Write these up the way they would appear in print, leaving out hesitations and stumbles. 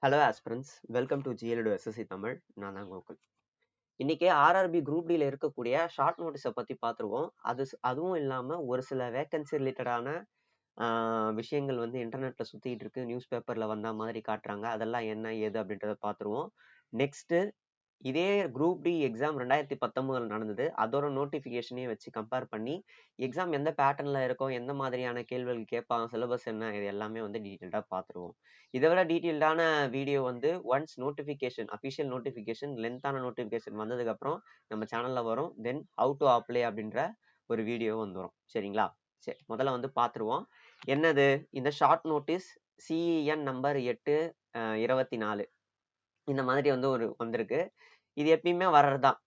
Hello aspirants, welcome to GLD SSC Tamil. நான் தான் கோகுல். இன்னைக்கு ஆர்ஆர்பி குரூப் டில இருக்கக்கூடிய ஷார்ட் நோட்டீஸை பத்தி பார்த்துருவோம். அதுவும் இல்லாம ஒரு சில வேகன்சி ரிலேட்டடான விஷயங்கள் வந்து இன்டர்நெட்ல சுத்திட்டு இருக்கு. நியூஸ் பேப்பர்ல வந்த மாதிரி காட்டுறாங்க. அதெல்லாம் என்ன ஏது அப்படின்றத பார்த்துருவோம். நெக்ஸ்ட் இதே குரூப் டி எக்ஸாம் 2019 நடந்தது. அதோட நோட்டிஃபிகேஷனையும் வச்சு கம்பேர் பண்ணி எக்ஸாம் எந்த பேட்டர்ன்ல இருக்கும், எந்த மாதிரியான கேள்விகள் கேட்பாங்க, சிலபஸ் என்ன, இது எல்லாமே வந்து டீட்டெயில்டா பார்த்துருவோம். இதை விட டீட்டெயில்டான வீடியோ வந்து ஒன்ஸ் நோட்டிஃபிகேஷன் அஃபிஷியல் நோட்டிஃபிகேஷன் லென்த்தான நோட்டிஃபிகேஷன் வந்ததுக்கு அப்புறம் நம்ம சேனல்ல வரும். தென் ஹவு டு அப்ளை அப்படின்ற ஒரு வீடியோ வந்துடும். சரிங்களா? சரி, முதல்ல வந்து பார்த்துருவோம். என்னது இந்த ஷார்ட் நோட்டீஸ் சிஇஎன் நம்பர் 8/24 இந்த மாதிரி வந்து ஒரு வந்திருக்கு. இது எப்பயுமே வர்றதுதான்.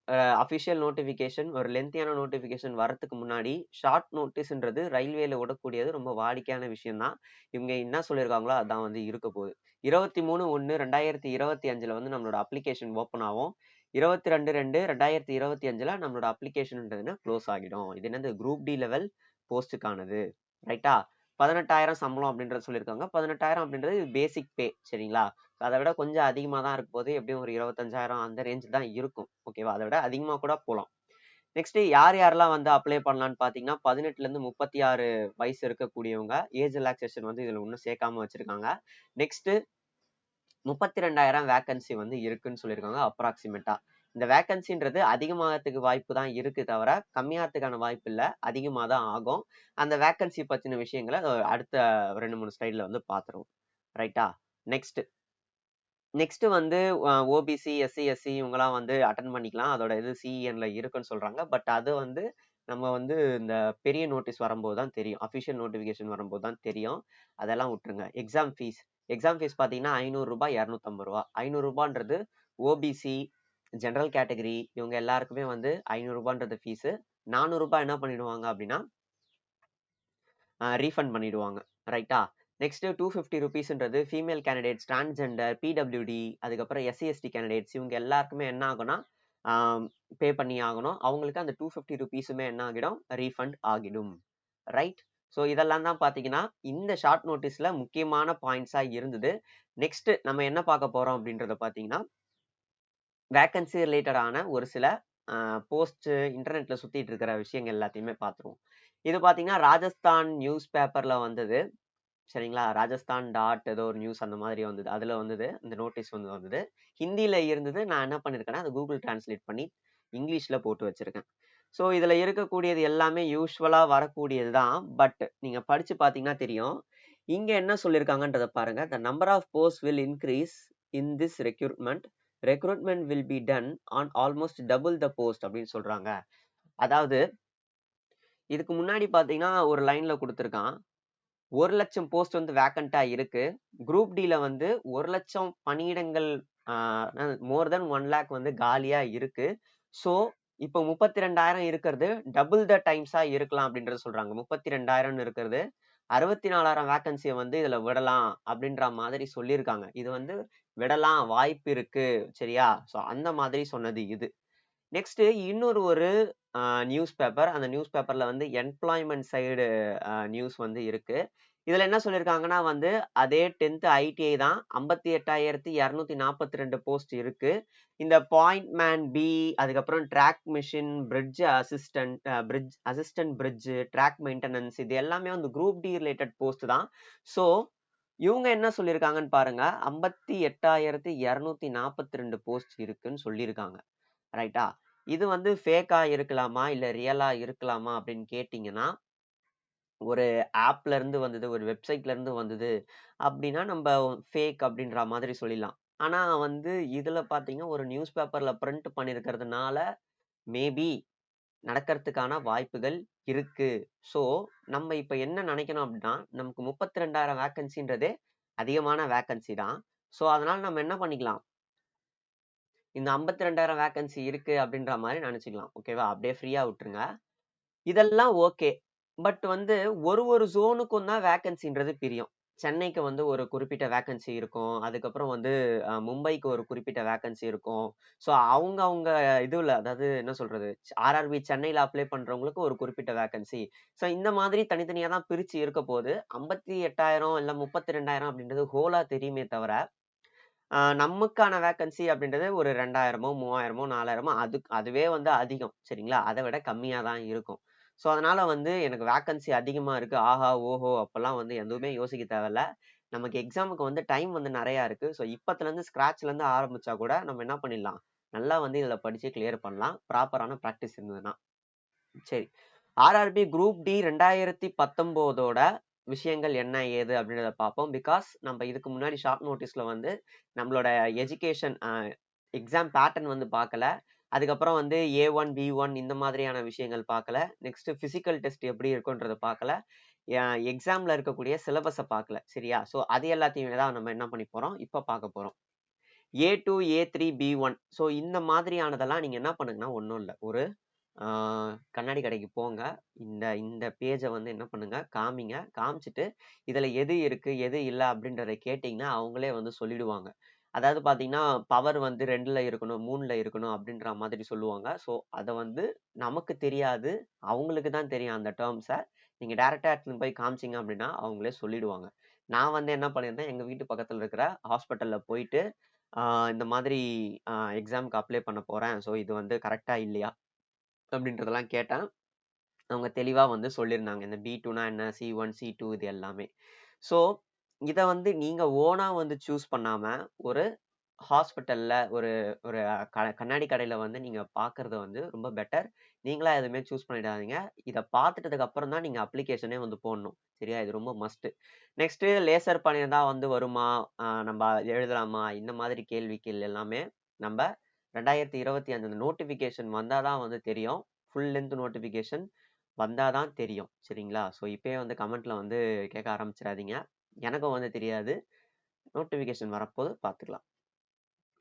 அஃபிஷியல் நோட்டிஃபிகேஷன், ஒரு லென்த்தியான நோட்டிஃபிகேஷன் வரதுக்கு முன்னாடி ஷார்ட் நோட்டீஸ்ன்றது ரயில்வேல விடக்கூடியது ரொம்ப வாடிக்கையான விஷயம் தான். இவங்க என்ன சொல்லியிருக்காங்களோ அதான் வந்து இருக்க போகுது. 23/1/2025 வந்து நம்மளோட அப்ளிகேஷன் ஓப்பன் ஆகும். 22/2/2025 நம்மளோட அப்ளிகேஷன்ன்றதுன்னா க்ளோஸ் ஆகிடும். இது என்னது குரூப் டி லெவல் போஸ்ட்டுக்கானது. ரைட்டா? 18,000 சம்பளம் அப்படின்றத சொல்லியிருக்காங்க. 18,000 அப்படின்றது பேசிக் பே. சரிங்களா? அதை விட கொஞ்சம் அதிகமாக தான் இருக்கும் போது, எப்படியும் ஒரு 25,000 அந்த ரேஞ்ச் தான் இருக்கும். ஓகேவா? அதை விட அதிகமாக கூட போகலாம். நெக்ஸ்ட் யார் யாரெல்லாம் வந்து அப்ளை பண்ணலாம்னு பார்த்தீங்கன்னா 18ல இருந்து 36 வயசு இருக்கக்கூடியவங்க. ஏஜ் ரிலாக்ஸேஷன் வந்து இதுல இன்னும் சேர்க்காம வச்சிருக்காங்க. நெக்ஸ்ட் 32,000 வேகன்சி வந்து இருக்குன்னு சொல்லியிருக்காங்க அப்ராக்சிமேட்டா. இந்த வேகன்சின்றது அதிகமாகறதுக்கு வாய்ப்பு தான் இருக்கு தவிர கம்மியாகிறதுக்கான வாய்ப்பு இல்லை, அதிகமாக தான் ஆகும். அந்த வேகன்சி பத்தின விஷயங்களை அடுத்த 2-3 ஸ்லைட்ல வந்து பார்த்துருவோம். ரைட்டா? நெக்ஸ்ட் நெக்ஸ்ட் வந்து ஓபிசி, எஸ்சி, எஸ்சி இவங்கலாம் வந்து அட்டன் பண்ணிக்கலாம். அதோட இது சிஇஎன்ல இருக்குன்னு சொல்றாங்க. பட் அது வந்து நம்ம வந்து இந்த பெரிய நோட்டீஸ் வரும்போது தான் தெரியும். அஃபிஷியல் நோட்டிஃபிகேஷன் வரும்போது தான் தெரியும். அதெல்லாம் விட்டுருங்க. எக்ஸாம் ஃபீஸ் பார்த்தீங்கன்னா ரூ. 500 ரூ. 250. ரூ. 500ன்றது ஓபிசி, ஜெனரல் கேட்டகரி இவங்க எல்லாருக்குமே வந்து ரூ. 500ன்றது ஃபீஸ். ரூ. 400 என்ன பண்ணிடுவாங்க அப்படின்னா ரீஃபண்ட் பண்ணிடுவாங்க. ரைட்டா? நெக்ஸ்ட் ₹250ன்றது ஃபீமேல் கேண்டிடேட்ஸ், டிரான்ஸ்ஜெண்டர், பிடபிள்யூடி, அதுக்கப்புறம் எஸ்சி எஸ்டி கேண்டிடேட்ஸ் இவங்க எல்லாருக்குமே என்ன ஆகும்னா பே பண்ணி ஆகணும். அவங்களுக்கு அந்த ₹250 என்ன ஆகிடும், ரீஃபண்ட் ஆகிடும். ரைட்? ஸோ இதெல்லாம் தான் பார்த்தீங்கன்னா இந்த ஷார்ட் நோட்டீஸ்ல முக்கியமான பாயிண்ட்ஸா இருந்தது. நெக்ஸ்ட் நம்ம என்ன பார்க்க போறோம் அப்படின்றத பார்த்தீங்கன்னா வேகன்சி ரிலேட்டடான ஒரு சில போஸ்ட் இன்டர்நெட்ல சுத்திட்டு இருக்கிற விஷயங்கள் எல்லாத்தையுமே பார்த்துருவோம். இது பார்த்தீங்கன்னா ராஜஸ்தான் நியூஸ் பேப்பர்ல வந்தது. சரிங்களா? ராஜஸ்தான் டாட் ஏதோ ஒரு நியூஸ் அந்த மாதிரி வந்தது. அதுல வந்தது. இந்த நோட்டீஸ் வந்து வந்தது. ஹிந்தியில இருந்தது. நான் என்ன பண்ணியிருக்கேன்னா அது கூகுள் டிரான்ஸ்லேட் பண்ணி இங்கிலீஷ்ல போட்டு வச்சிருக்கேன். ஸோ இதுல இருக்கக்கூடியது எல்லாமே யூஸ்வலா வரக்கூடியது தான். பட் நீங்க படிச்சு பார்த்தீங்கன்னா தெரியும். இங்க என்ன சொல்லியிருக்காங்கன்றத பாருங்க. The number of posts will increase in this recruitment. Recruitment will be done on almost double the post அப்படின்னு சொல்றாங்க. அதாவது இதுக்கு முன்னாடி பார்த்தீங்கன்னா ஒரு லைன்ல கொடுத்திருக்கான். 1,00,000 போஸ்ட் வந்து வேக்கண்டா இருக்கு. குரூப் டில வந்து 1,00,000 பணியிடங்கள் மோர் தென் 1 லேக் வந்து காலியா இருக்கு. ஸோ இப்போ 32,000 இருக்கிறது டபுள் த டைம்ஸா இருக்கலாம் அப்படின்றத சொல்றாங்க. 32,000 இருக்கிறது 64,000 வேக்கன்சியை வந்து இதுல விடலாம் அப்படின்ற மாதிரி சொல்லியிருக்காங்க. இது வந்து விடலாம் வாய்ப்பு இருக்கு. சரியா? ஸோ அந்த மாதிரி சொன்னது இது. நெக்ஸ்ட் இன்னொரு ஒரு நியூஸ் பேப்பர். அந்த நியூஸ் பேப்பர்ல வந்து எம்ப்ளாய்மெண்ட் சைடு நியூஸ் வந்து இருக்கு. இதுல என்ன சொல்லியிருக்காங்கன்னா வந்து அதே 10th ஐடிஐ தான். 58,242 போஸ்ட் இருக்கு. இந்த பாயிண்ட் மேன் பி, அதுக்கப்புறம் track machine, assistant bridge, track maintenance இது எல்லாமே வந்து குரூப் டி ரிலேட்டட் போஸ்ட் தான். ஸோ இவங்க என்ன சொல்லியிருக்காங்கன்னு பாருங்க. 58,242 போஸ்ட் இருக்குன்னு சொல்லியிருக்காங்க. ரைட்டா? இது வந்து ஃபேக்கா இருக்கலாமா இல்ல ரியலா இருக்கலாமா அப்படின்னு கேட்டீங்கன்னா ஒரு ஆப்ல இருந்து வந்தது, ஒரு வெப்சைட்ல இருந்து வந்தது அப்படின்னா நம்ம ஃபேக் அப்படின்ற மாதிரி சொல்லிடலாம். ஆனா வந்து இதுல பாத்தீங்கன்னா ஒரு நியூஸ் பேப்பர்ல பிரிண்ட் பண்ணிருக்கிறதுனால மேபி நடக்கிறதுக்கான வாய்ப்புகள் இருக்கு. ஸோ நம்ம இப்ப என்ன நினைக்கணும் அப்படின்னா நமக்கு 32,000 வேக்கன்சின்றதே அதிகமான வேக்கன்சி தான். ஸோ அதனால நம்ம என்ன பண்ணிக்கலாம், இந்த 52,000 வேக்கன்சி இருக்கு அப்படின்ற மாதிரி நினைச்சுக்கலாம். ஓகேவா? அப்படியே ஃப்ரீயா விட்டுருங்க. இதெல்லாம் ஓகே. பட் வந்து ஒரு ஜோனுக்கும் தான் வேக்கன்சின்றது பிரியும். சென்னைக்கு வந்து ஒரு குறிப்பிட்ட வேக்கன்சி இருக்கும். அதுக்கப்புறம் வந்து மும்பைக்கு ஒரு குறிப்பிட்ட வேக்கன்சி இருக்கும். ஸோ அவங்க இதுல அதாவது என்ன சொல்றது, ஆர்ஆர்பி சென்னையில அப்ளை பண்றவங்களுக்கு ஒரு குறிப்பிட்ட வேக்கன்சி. ஸோ இந்த மாதிரி தனித்தனியா தான் பிரிச்சு இருக்க போது 58,000 இல்ல 32,000 அப்படின்றது ஹோலா தெரியுமே தவிர நமக்கான வேக்கன்சி அப்படின்றது ஒரு 2000மோ 3000மோ 4000மோ அதுவே வந்து அதிகம் சரிங்களா, அதை விட கம்மியா தான் இருக்கும். ஸோ அதனால வந்து எனக்கு வேக்கன்சி அதிகமா இருக்கு ஆஹா ஓஹோ அப்பெல்லாம் வந்து எதுவுமே யோசிக்க தேவையில்ல. நமக்கு எக்ஸாமுக்கு வந்து டைம் வந்து நிறையா இருக்கு. ஸோ இப்பத்துல இருந்து ஸ்கிராச்ல இருந்து ஆரம்பிச்சா கூட நம்ம என்ன பண்ணிடலாம், நல்லா வந்து இதுல படிச்சு கிளியர் பண்ணலாம் ப்ராப்பரான ப்ராக்டிஸ் இருந்ததுன்னா. சரி, ஆர்ஆர்பி குரூப் டி 2019ஓட விஷயங்கள் என்ன ஏது அப்படின்றத பார்ப்போம். பிகாஸ் நம்ம இதுக்கு முன்னாடி ஷார்ட் நோட்டீஸ்ல வந்து நம்மளோட எஜுகேஷன் எக்ஸாம் பேட்டர்ன் வந்து பார்க்கல. அதுக்கப்புறம் வந்து A1 B1 இந்த மாதிரியான விஷயங்கள் பார்க்கல. நெக்ஸ்ட் பிசிக்கல் டெஸ்ட் எப்படி இருக்குன்றத பார்க்கல. எக்ஸாம்ல இருக்கக்கூடிய சிலபஸை பார்க்கல சரியா. ஸோ அது எல்லாத்தையுமே தான் நம்ம என்ன பண்ணி போறோம் இப்போ பார்க்க போறோம். A2 A3 B1 ஸோ இந்த மாதிரியானதெல்லாம் நீங்க என்ன பண்ணுங்கன்னா ஒன்றும் இல்லை, ஒரு கண்ணாடி கடைக்கு போங்க. இந்த இந்த பேஜை வந்து என்ன பண்ணுங்க, காமிங்க. காமிச்சிட்டு இதுல எது இருக்கு எது இல்லை அப்படின்றத கேட்டிங்கன்னா அவங்களே வந்து சொல்லிடுவாங்க. அதாவது பார்த்தீங்கன்னா பவர் வந்து 2ல இருக்கணும் 3ல இருக்கணும் அப்படின்ற மாதிரி சொல்லுவாங்க. ஸோ அதை வந்து நமக்கு தெரியாது, அவங்களுக்கு தான் தெரியும் அந்த டேர்ம்ஸை. நீங்க டேரெக்டாக எடுத்துன்னு போய் காமிச்சிங்க அப்படின்னா அவங்களே சொல்லிடுவாங்க. நான் வந்து என்ன பண்ணியிருந்தேன், எங்க வீட்டு பக்கத்துல இருக்கிற ஹாஸ்பிட்டல்ல போயிட்டு இந்த மாதிரி எக்ஸாமுக்கு அப்ளை பண்ண போறேன், ஸோ இது வந்து கரெக்டா இல்லையா அப்படின்றதெல்லாம் கேட்டேன். அவங்க தெளிவா வந்து சொல்லியிருந்தாங்க. இந்த B2னா என்ன, C1 C2 இது எல்லாமே. ஸோ இத வந்து நீங்க ஓனா வந்து சூஸ் பண்ணாம ஒரு ஹாஸ்பிட்டல்ல ஒரு ஒரு கண்ணாடி கடையில வந்து நீங்க பார்க்கறது வந்து ரொம்ப பெட்டர். நீங்களா எதுவுமே சூஸ் பண்ணிடாதீங்க. இத பார்த்துட்டதுக்கு அப்புறம் தான் நீங்க அப்ளிகேஷனே வந்து போடணும். சரியா? இது ரொம்ப மஸ்ட். நெக்ஸ்ட் லேசர் பண்ணியிருந்தா வந்து வருமா? நம்ம எழுதலாமா? இந்த மாதிரி கேள்விகள் எல்லாமே நம்ப 2025 அந்த நோட்டிஃபிகேஷன் வந்தா தான் வந்து தெரியும். ஃபுல் லென்த் நோட்டிஃபிகேஷன் வந்தா தான் தெரியும். சரிங்களா? ஸோ இப்பயே வந்து கமெண்ட்ல வந்து கேட்க ஆரம்பிச்சிடாதீங்க. எனக்கும் வந்து தெரியாது. நோட்டிஃபிகேஷன் வரப்போது பார்த்துக்கலாம்.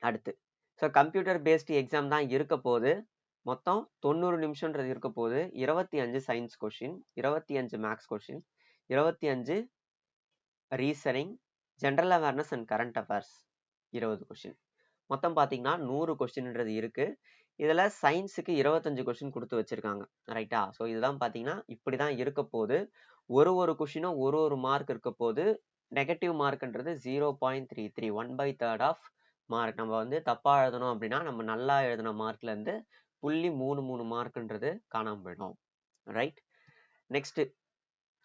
அடுத்து ஸோ கம்ப்யூட்டர் பேஸ்டு எக்ஸாம் தான் இருக்க போகுது. மொத்தம் 90 நிமிஷம்ன்றது இருக்க போகுது. 25 science question, 25 maths question, 25 reasoning, general awareness and current affairs 20 question. மொத்தம் பார்த்தீங்கன்னா 100 கொஸ்டின்ன்றது இருக்கு. இதுல சயின்ஸுக்கு 25 கொஸ்டின் கொடுத்து வச்சிருக்காங்க ரைட்டா. ஸோ இதுதான் பார்த்தீங்கன்னா இப்படிதான் இருக்க போகுது. ஒரு கொஷினும் ஒரு மார்க் இருக்க போது. நெகட்டிவ் மார்க்ன்றது 0.33 1/3 ஆஃப் மார்க். நம்ம வந்து தப்பா எழுதணும் அப்படின்னா நம்ம நல்லா எழுதின மார்க்ல இருந்து 0.33 மார்க்ன்றது காணாம போயிடும். Right. Next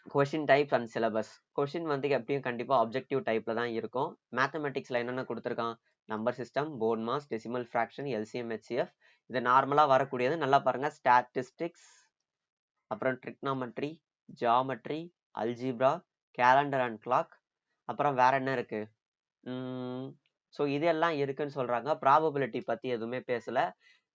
question types and syllabus. Question வந்து எப்படியும் கண்டிப்பா ஆப்ஜெக்டிவ் டைப்ல தான் இருக்கும். மேத்தமெட்டிக்ஸ்ல என்னென்ன கொடுத்துருக்கான், number system, BODMAS, decimal fraction, LCM HCF. இது நார்மலா வரக்கூடியது. நல்லா பாருங்க. ஸ்டாட்டிஸ்டிக்ஸ், அப்புறம் trigonometry, geometry, algebra, calendar and clock. அப்புறம் வேற என்ன இருக்கு, ஸோ இதெல்லாம் இருக்குன்னு சொல்றாங்க. ப்ராபபிலிட்டி பத்தி எதுவுமே பேசல.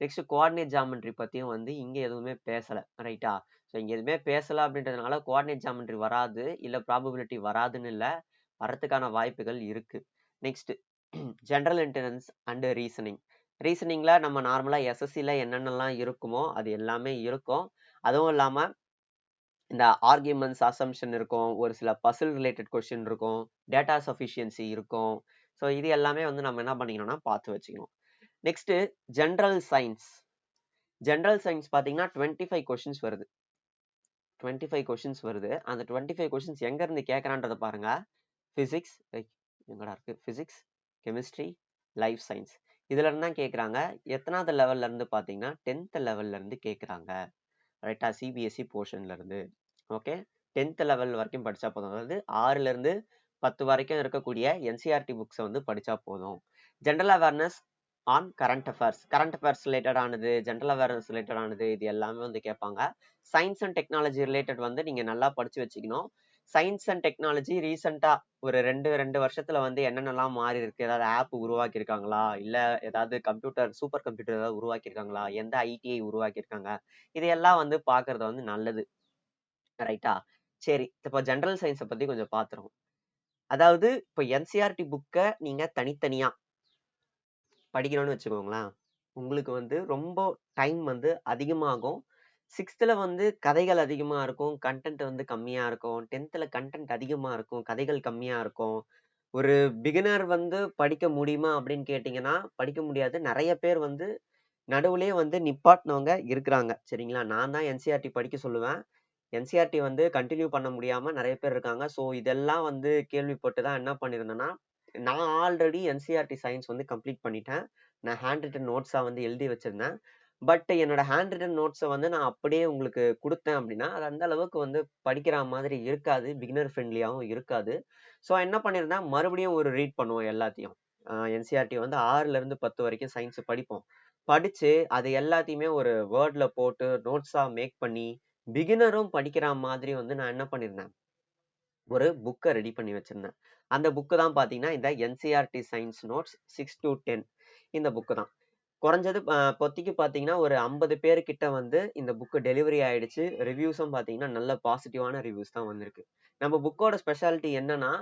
நெக்ஸ்ட் கோஆர்டினேட் ஜாமெட்ரி பத்தியும் வந்து இங்க எதுவுமே பேசல ரைட்டா. ஸோ இங்க எதுவுமே பேசல அப்படின்றதுனால கோஆர்டினேட் ஜாமெட்ரி வராது, இல்ல ப்ராபபிலிட்டி வராதுன்னு இல்லை, வரத்துக்கான வாய்ப்புகள் இருக்கு. Next general intelligence and reasoning. ரீசனிங்ல நம்ம நார்மலா SSCல என்னென்னலாம் இருக்குமோ அது எல்லாமே இருக்கும். அதுவும் இல்லாம இந்த ஆர்கியூமெண்ட்ஸ் அசம்ஷன் இருக்கும், ஒரு சில பசில் ரிலேட்டட் கொஸ்டின் இருக்கும், டேட்டா சஃபிஷியன்சி இருக்கும். ஸோ இது எல்லாமே வந்து நம்ம என்ன பண்ணிக்கணும்னா பார்த்து வச்சுக்கணும். Next general science. General science பார்த்தீங்கன்னா 25 கொஸ்டின்ஸ் வருது. 25 கொஸ்டின்ஸ் வருது. அந்த 25 கொஸ்டின்ஸ் எங்க இருந்து கேட்கறான்றத பாருங்க. பிசிக்ஸ் எங்கடா இருக்கு, பிசிக்ஸ், கெமிஸ்ட்ரி, லைஃப் சயின்ஸ் இதுல இருந்து தான் கேட்கறாங்க. எத்தனாவது லெவல்ல இருந்து பார்த்தீங்கன்னா 10th லெவல்ல இருந்து கேட்கறாங்க ரைட்டா. CBSE போர்ஷன்ல இருந்து. ஓகே, 10th லெவல் வரைக்கும் படிச்சா போதும். அதாவது 6ல இருந்து 10 வரைக்கும் இருக்கக்கூடிய NCERT புக்ஸை வந்து படிச்சா போதும். General awareness on current affairs, current affairs related ஆனது, ஜென்ரல் அவேர்னஸ் ரிலேட்டட் ஆனது, இது எல்லாமே வந்து கேட்பாங்க. சயின்ஸ் அண்ட் டெக்னாலஜி ரிலேட்டட் வந்து நீங்க நல்லா படிச்சு வச்சுக்கணும். சயின்ஸ் அண்ட் டெக்னாலஜி ரீசெண்டா ஒரு ரெண்டு வருஷத்துல வந்து என்னென்னலாம் மாறி இருக்கு, ஏதாவது ஆப் உருவாக்கி இருக்காங்களா, இல்ல ஏதாவது கம்ப்யூட்டர் சூப்பர் கம்ப்யூட்டர் ஏதாவது உருவாக்கி இருக்காங்களா, எந்த ITI உருவாக்கி இருக்காங்க, இதையெல்லாம் வந்து பாக்குறது வந்து நல்லது ரைட்டா. சரி, இப்போ ஜென்ரல் சயின்ஸை பத்தி கொஞ்சம் பாத்துருவோம். அதாவது இப்போ NCERT புக்கை நீங்க தனித்தனியா படிக்கணும்னு வச்சுக்கோங்களேன், உங்களுக்கு வந்து ரொம்ப டைம் வந்து அதிகமாகும். 6th வந்து கதைகள் அதிகமா இருக்கும், கண்டென்ட் வந்து கம்மியா இருக்கும். 10th கண்டென்ட் அதிகமா இருக்கும், கதைகள் கம்மியா இருக்கும். ஒரு பிகினர் வந்து படிக்க முடியுமா அப்படின்னு கேட்டீங்கன்னா படிக்க முடியாது. நிறைய பேர் வந்து நடுவுலயே வந்து நிப்பாட்டினவங்க இருக்கிறாங்க சரிங்களா. நான் தான் NCERT படிக்க சொல்லுவேன். NCERT வந்து கண்டினியூ பண்ண முடியாம நிறைய பேர் இருக்காங்க. ஸோ இதெல்லாம் வந்து கேள்விப்பட்டு தான் என்ன பண்ணியிருந்தேன்னா நான் ஆல்ரெடி என்சிஆர்டி சயின்ஸ் வந்து கம்ப்ளீட் பண்ணிட்டேன். நான் ஹேண்ட் ரிட்டன் நோட்ஸா வந்து எழுதி வச்சிருந்தேன். பட் என்னோட ஹேண்ட் ரிட்டன் நோட்ஸை வந்து நான் அப்படியே உங்களுக்கு கொடுத்தேன் அப்படின்னா அது அந்த அளவுக்கு வந்து படிக்கிற மாதிரி இருக்காது, பிகினர் ஃப்ரெண்ட்லியாகவும் இருக்காது. ஸோ என்ன பண்ணியிருந்தேன், மறுபடியும் ஒரு ரீட் பண்ணுவோம் எல்லாத்தையும். என்சிஆர்டி வந்து 6ல இருந்து 10 வரைக்கும் சயின்ஸ் படிப்போம். படிச்சு அது எல்லாத்தையுமே ஒரு வேர்ட்ல போட்டு நோட்ஸா மேக் பண்ணி பிகினரும் படிக்கிற மாதிரி வந்து நான் என்ன பண்ணியிருந்தேன், ஒரு புக்கை ரெடி பண்ணி வச்சிருந்தேன். அந்த புக்கு தான் பார்த்தீங்கன்னா இந்த என்சிஆர்டி சயின்ஸ் நோட்ஸ் 6 to 10 இந்த புக்கு தான். குறைஞ்சது இப்போதைக்கு பார்த்தீங்கன்னா ஒரு 50 பேர்கிட்ட வந்து இந்த புக்கு டெலிவரி ஆயிடுச்சு. ரிவ்யூஸும் பார்த்தீங்கன்னா நல்ல பாசிட்டிவான ரிவ்யூஸ் தான் வந்திருக்கு. நம்ம புக்கோட ஸ்பெஷாலிட்டி என்னன்னா,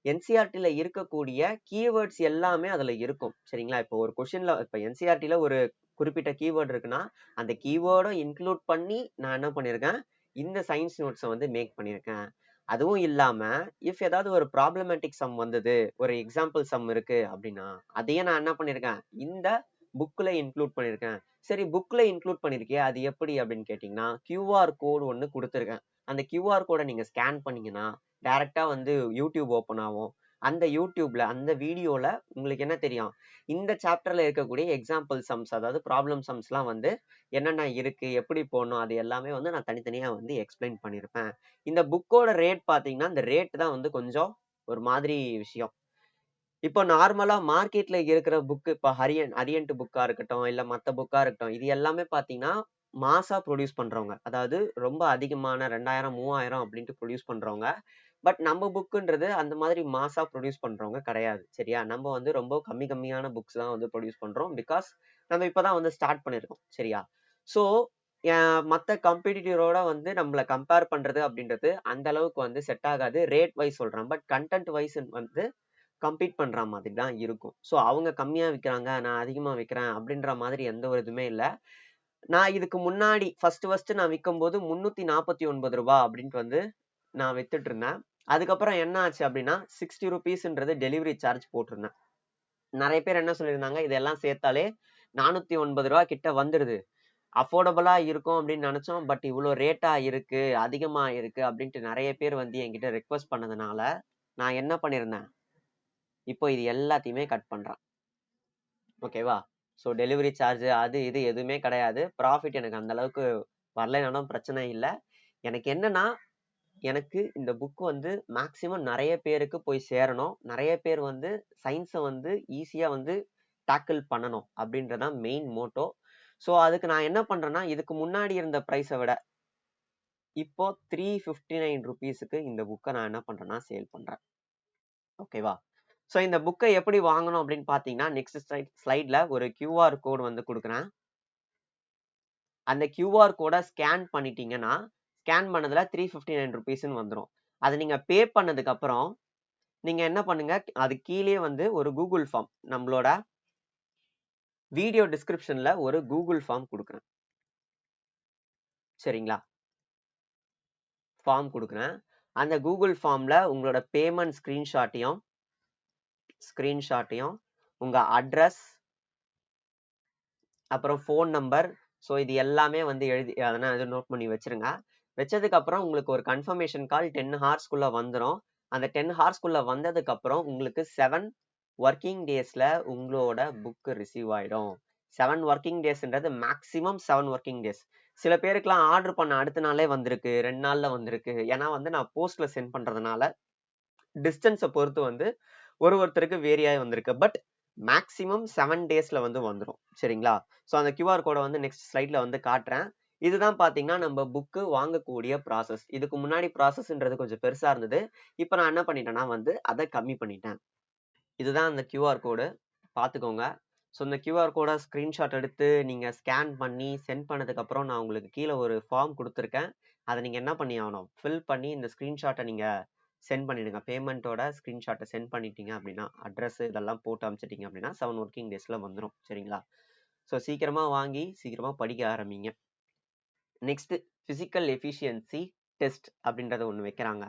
என்சிஆர்டில இருக்கக்கூடிய கீவேர்ட்ஸ் எல்லாமே அதுல இருக்கும். சரிங்களா? இப்போ ஒரு கொஸ்டின்ல இப்போ என்சிஆர்டில ஒரு குறிப்பிட்ட கீவேர்ட் இருக்குன்னா, அந்த கீவேர்டும் இன்க்ளூட் பண்ணி நான் என்ன பண்ணியிருக்கேன், இந்த சயின்ஸ் நோட்ஸை வந்து மேக் பண்ணியிருக்கேன். அதுவும் இல்லாம, இஃப் ஏதாவது ஒரு ப்ராப்ளமேட்டிக் சம் வந்தது, ஒரு எக்ஸாம்பிள் சம் இருக்கு அப்படின்னா, அதையே நான் என்ன பண்ணியிருக்கேன், இந்த புக்ல இன்க்ளூட் பண்ணியிருக்கேன். சரி புக்ல இன்க்ளூட் பண்ணிருக்கியே அது எப்படி அப்படின்னு கேட்டீங்கன்னா, QR கோட் ஒன்று கொடுத்துருக்கேன். அந்த QR கோடை நீங்க ஸ்கேன் பண்ணீங்கன்னா டைரக்டா வந்து யூடியூப் ஓப்பன் ஆகும். அந்த யூடியூப்ல அந்த வீடியோல உங்களுக்கு என்ன தெரியும், இந்த சாப்டர்ல இருக்கக்கூடிய எக்ஸாம்பிள் சம்ஸ், அதாவது ப்ராப்ளம் சம்ஸ்லாம் வந்து என்னென்ன இருக்கு, எப்படி போடணும், அது எல்லாமே வந்து நான் தனித்தனியா வந்து எக்ஸ்பிளைன் பண்ணியிருப்பேன். இந்த புக்கோட ரேட் பார்த்தீங்கன்னா, இந்த ரேட் தான் வந்து கொஞ்சம் ஒரு மாதிரி விஷயம். இப்போ நார்மலா மார்க்கெட்ல இருக்கிற புக், இப்போ அரியன்ட் புக்கா இருக்கட்டும், இல்ல மத்த புக்கா இருக்கட்டும், இது எல்லாமே பார்த்தீங்கன்னா மாசா ப்ரொடியூஸ் பண்றவங்க. அதாவது ரொம்ப அதிகமான 2000, 3000 அப்படின்ட்டு ப்ரொடியூஸ் பண்றவங்க. பட் நம்ம புக்குன்றது அந்த மாதிரி மாசா ப்ரொடியூஸ் பண்றவங்க கிடையாது. சரியா? நம்ம வந்து ரொம்ப கம்மியான புக்ஸ் தான் வந்து ப்ரொடியூஸ் பண்றோம். பிகாஸ் நம்ம இப்பதான் வந்து ஸ்டார்ட் பண்ணியிருக்கோம். சரியா? ஸோ மத்த காம்படிட்டரோட வந்து நம்மள கம்பேர் பண்றது அப்படின்றது அந்த அளவுக்கு வந்து செட் ஆகாது. ரேட் வைஸ் சொல்றேன். பட் கன்டென்ட் வைஸ் வந்து கம்பீட் பண்ற மாதிரி தான் இருக்கும். ஸோ அவங்க கம்மியா விக்கிறாங்க, நான் அதிகமா விக்கிறேன் அப்படின்ற மாதிரி எந்த ஒரு இதுவுமே இல்ல. நான் இதுக்கு முன்னாடி ஃபர்ஸ்ட் நான் விக்கும்போது ரூ. 349 அப்படின்ட்டு வந்து நான் வித்துட்டு இருந்தேன். அதுக்கப்புறம் என்ன ஆச்சு அப்படின்னா, 60 ரூபீஸ்ன்றது டெலிவரி சார்ஜ் போட்டிருந்தேன். நெறைய பேர் என்ன சொல்லியிருந்தாங்க, இதெல்லாம் சேர்த்தாலே ரூ. 409 கிட்ட வந்துருது. அஃபோர்டபுளா இருக்கும் அப்படின்னு நினைச்சோம். பட் இவ்வளோ ரேட்டா இருக்கு, அதிகமா இருக்கு அப்படின்ட்டு நெறைய பேர் வந்து என்கிட்ட ரெக்வெஸ்ட் பண்ணதுனால, நான் என்ன பண்ணியிருந்தேன், இப்போ இது எல்லாத்தையுமே கட் பண்றேன். ஓகேவா? ஸோ டெலிவரி சார்ஜ் அது இது எதுவுமே கிடையாது. ப்ராஃபிட் எனக்கு அந்த அளவுக்கு வரலைனாலும் பிரச்சனை இல்ல. எனக்கு என்னன்னா, எனக்கு இந்த புக் வந்து மேக்ஸிமம் நெறைய பேருக்கு போய் சேரணும். நெறைய பேர் வந்து சயின்ஸ வந்து ஈஸியா வந்து டேக்கிள் பண்ணணும் அப்படின்றது தான் மெயின் மோட்டோ. ஸோ அதுக்கு நான் என்ன பண்றேன்னா, இதுக்கு முன்னாடி இருந்த பிரைஸ விட இப்போ ரூ. 359க்கு இந்த புக்க நான் என்ன பண்றேன்னா சேல் பண்றேன். ஓகேவா? ஸோ இந்த புக்க எப்படி வாங்கணும் அப்படின்னு பார்த்தீங்கன்னா, நெக்ஸ்ட் ஸ்லைட்ல ஒரு QR கோட் வந்து குடுக்குறேன். அந்த QR கோட ஸ்கேன் பண்ணிட்டீங்கன்னா, ஸ்கேன் பண்ணதுல ரூ. 359ன்னு வந்துரும். அத நீங்க பே பண்ணதுக்கு அப்புறம், நீங்க என்ன பண்ணுங்க, அது கீழயே வந்து ஒரு கூகுள் ஃபார்ம், நம்மளோட வீடியோ டிஸ்கிரிப்ஷன்ல ஒரு கூகுள் ஃபார்ம் குடுக்குறேன். சரிங்களா? ஃபார்ம் குடுக்குறேன். அந்த கூகுள் ஃபார்ம்ல உங்களோட பேமெண்ட் ஸ்கிரீன்ஷாட்டையும், உங்க அட்ரஸ், அப்புறம் ஃபோன் நம்பர், ஸோ இது எல்லாமே வந்து எழுதி அதனா இது நோட் பண்ணி வச்சிருங்க. வச்சதுக்கு அப்புறம் உங்களுக்கு ஒரு கன்ஃபர்மேஷன் கால் 10 ஹார்ஸ்க்குள்ள வந்துரும். அந்த 10 ஹார்ஸ்க்குள்ள வந்ததுக்கு அப்புறம் உங்களுக்கு 7 வொர்க்கிங் டேஸ்ல உங்களோட புக் ரிசீவ் ஆயிடும். 7 வொர்க்கிங் டேஸ்ன்றது மேக்ஸிமம் 7 வொர்க்கிங் டேஸ். சில பேருக்குலாம் ஆர்டர் பண்ண அடுத்த நாளே வந்திருக்கு, 2 நாள்ல வந்திருக்கு. ஏன்னா வந்து நான் போஸ்ட்ல சென்ட் பண்றதுனால டிஸ்டன்ஸை பொறுத்து வந்து ஒருத்தருக்கு வேரி ஆகி வந்திருக்கு. பட் மேக்ஸிமம் 7 டேஸ்ல வந்து வந்துடும். சரிங்களா? ஸோ அந்த QR கோடை வந்து நெக்ஸ்ட் ஸ்லைட்ல வந்து காட்டுறேன். இதுதான் பாத்தீங்கன்னா நம்ம புக்கு வாங்கக்கூடிய ப்ராசஸ். இதுக்கு முன்னாடி ப்ராசஸ்ன்றது கொஞ்சம் பெருசா இருந்தது. இப்போ நான் என்ன பண்ணிட்டேன்னா வந்து அதை கம்மி பண்ணிட்டேன். இதுதான் அந்த QR கோடு, பார்த்துக்கோங்க. ஸோ இந்த QR கோட ஸ்க்ரீன்ஷாட் எடுத்து நீங்க ஸ்கேன் பண்ணி சென்ட் பண்ணதுக்கு அப்புறம் நான் உங்களுக்கு கீழே ஒரு ஃபார்ம் கொடுத்துருக்கேன். அதை நீங்க என்ன பண்ணி ஆகணும், ஃபில் பண்ணி இந்த ஸ்க்ரீன்ஷாட்டை நீங்க சென்ட் பண்ணிடுங்க. பேமெண்ட்டோட ஸ்க்ரீன்ஷாட்டை சென்ட் பண்ணிட்டீங்க அப்படின்னா, அட்ரஸ் இதெல்லாம் போட்டு அனுப்பிச்சிட்டீங்க அப்படின்னா 7 ஒர்க்கிங் டேஸ்ல வந்துடும். சரிங்களா? ஸோ சீக்கிரமா வாங்கி சீக்கிரமா படிக்க ஆரம்பிங்க. நெக்ஸ்ட் பிசிக்கல் எஃபிஷியன்சி டெஸ்ட் அப்படின்றத ஒன்று வைக்கிறாங்க.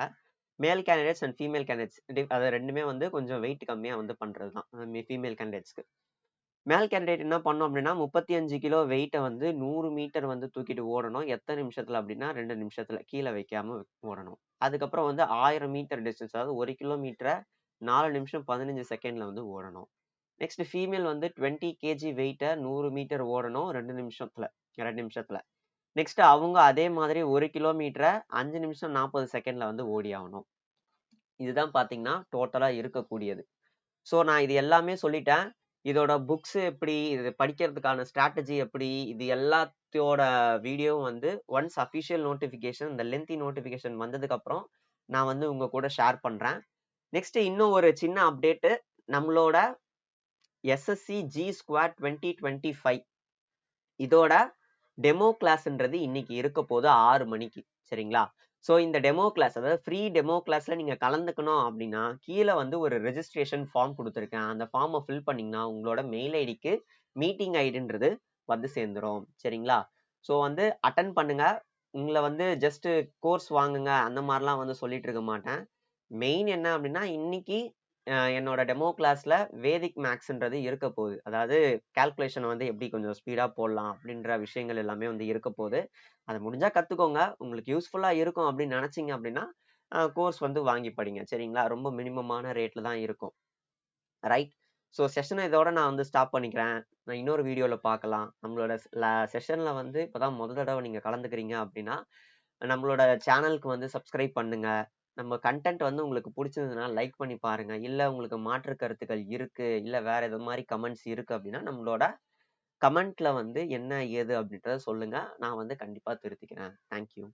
மேல் கேண்டிடேட்ஸ் அண்ட் ஃபீமேல் கேண்டிடேட்ஸ் அது ரெண்டுமே வந்து கொஞ்சம் வெயிட் கம்மியா வந்து பண்றது தான் ஃபீமேல் கேண்டிடேட்ஸ்க்கு. மேல் கேண்டிடேட் என்ன பண்ணும் அப்படின்னா 35 கிலோ வெயிட்டை வந்து 100 மீட்டர் வந்து தூக்கிட்டு ஓடணும். எத்தனை நிமிஷத்துல அப்படின்னா 2 நிமிஷத்துல கீழே வைக்காம ஓடணும். அதுக்கப்புறம் வந்து 1000 மீட்டர் டிஸ்டன்ஸ், அதாவது 1 கிலோமீட்டரை 4 நிமிஷம் 15 செகண்ட்ல வந்து ஓடணும். நெக்ஸ்ட் ஃபீமேல் வந்து 20 கேஜி வெயிட்ட 100 மீட்டர் ஓடணும் 2 நிமிஷத்துல. நெக்ஸ்ட் அவங்க அதே மாதிரி 1 கிலோமீட்டரை 5 நிமிஷம் 40 செகண்ட்ல வந்து ஓடி ஆகணும். இதுதான் பாத்தீங்கன்னா டோட்டலா இருக்கக்கூடியது. ஸோ நான் இது எல்லாமே சொல்லிட்டேன். இதோட புக்ஸ் எப்படி, இது படிக்கிறதுக்கான ஸ்ட்ராட்டஜி எப்படி, இது எல்லாத்தோட வீடியோவும் வந்து ஒன்ஸ் அஃபிஷியல் நோட்டிஃபிகேஷன், இந்த லென்த்தி நோட்டிஃபிகேஷன் வந்ததுக்கு அப்புறம் நான் வந்து உங்க கூட ஷேர் பண்றேன். நெக்ஸ்ட் இன்னும் ஒரு சின்ன அப்டேட், நம்மளோட எஸ்எஸ்சி ஜி ஸ்குவாட் 2025 இதோட டெமோ கிளாஸ்ன்றது இன்னைக்கு இருக்க போது 6 மணிக்கு. சரிங்களா? ஸோ இந்த டெமோ கிளாஸ், அதாவது ஃப்ரீ டெமோ கிளாஸ்ல நீங்க கலந்துக்கணும் அப்படின்னா கீழே வந்து ஒரு ரெஜிஸ்ட்ரேஷன் ஃபார்ம் கொடுத்துருக்கேன். அந்த ஃபார்மை ஃபில் பண்ணீங்கன்னா உங்களோட மெயில் ஐடிக்கு மீட்டிங் ஐடின்றது வந்து சேர்ந்துரும். சரிங்களா? ஸோ வந்து அட்டன் பண்ணுங்க. உங்களை வந்து ஜஸ்ட் கோர்ஸ் வாங்குங்க அந்த மாதிரிலாம் வந்து சொல்லிட்டு இருக்க மாட்டேன். மெயின் என்ன அப்படின்னா இன்னைக்கு என்னோட டெமோ கிளாஸ்ல வேதிக் மேக்ஸ்ன்றது இருக்க போகுது. அதாவது கால்குலேஷன் வந்து எப்படி கொஞ்சம் ஸ்பீடா போடலாம் அப்படின்ற விஷயங்கள் எல்லாமே வந்து இருக்க போகுது. அதை முடிஞ்சா கத்துக்கோங்க. உங்களுக்கு யூஸ்ஃபுல்லா இருக்கும் அப்படின்னு நினைச்சீங்க அப்படின்னா கோர்ஸ் வந்து வாங்கி படிங்க. சரிங்களா? ரொம்ப மினிமமான ரேட்ல தான் இருக்கும். ரைட். ஸோ செஷனை இதோட நான் வந்து ஸ்டாப் பண்ணிக்கிறேன். நான் இன்னொரு வீடியோல பார்க்கலாம். நம்மளோட செஷன்ல வந்து இப்பதான் முதல் தடவை நீங்க கலந்துக்கிறீங்க அப்படின்னா நம்மளோட சேனலுக்கு வந்து சப்ஸ்கிரைப் பண்ணுங்க. நம்ம கண்டென்ட் வந்து உங்களுக்கு பிடிச்சிருந்ததுன்னா லைக் பண்ணி பாருங்க. இல்ல உங்களுக்கு மாற்று கருத்துக்கள் இருக்கு, இல்ல வேற எது மாதிரி கமெண்ட்ஸ் இருக்கு அப்படின்னா நம்மளோட கமெண்ட்ல வந்து என்ன ஏது அப்படின்றத சொல்லுங்க. நான் வந்து கண்டிப்பா திருத்திக்கிறேன். தேங்க்யூ.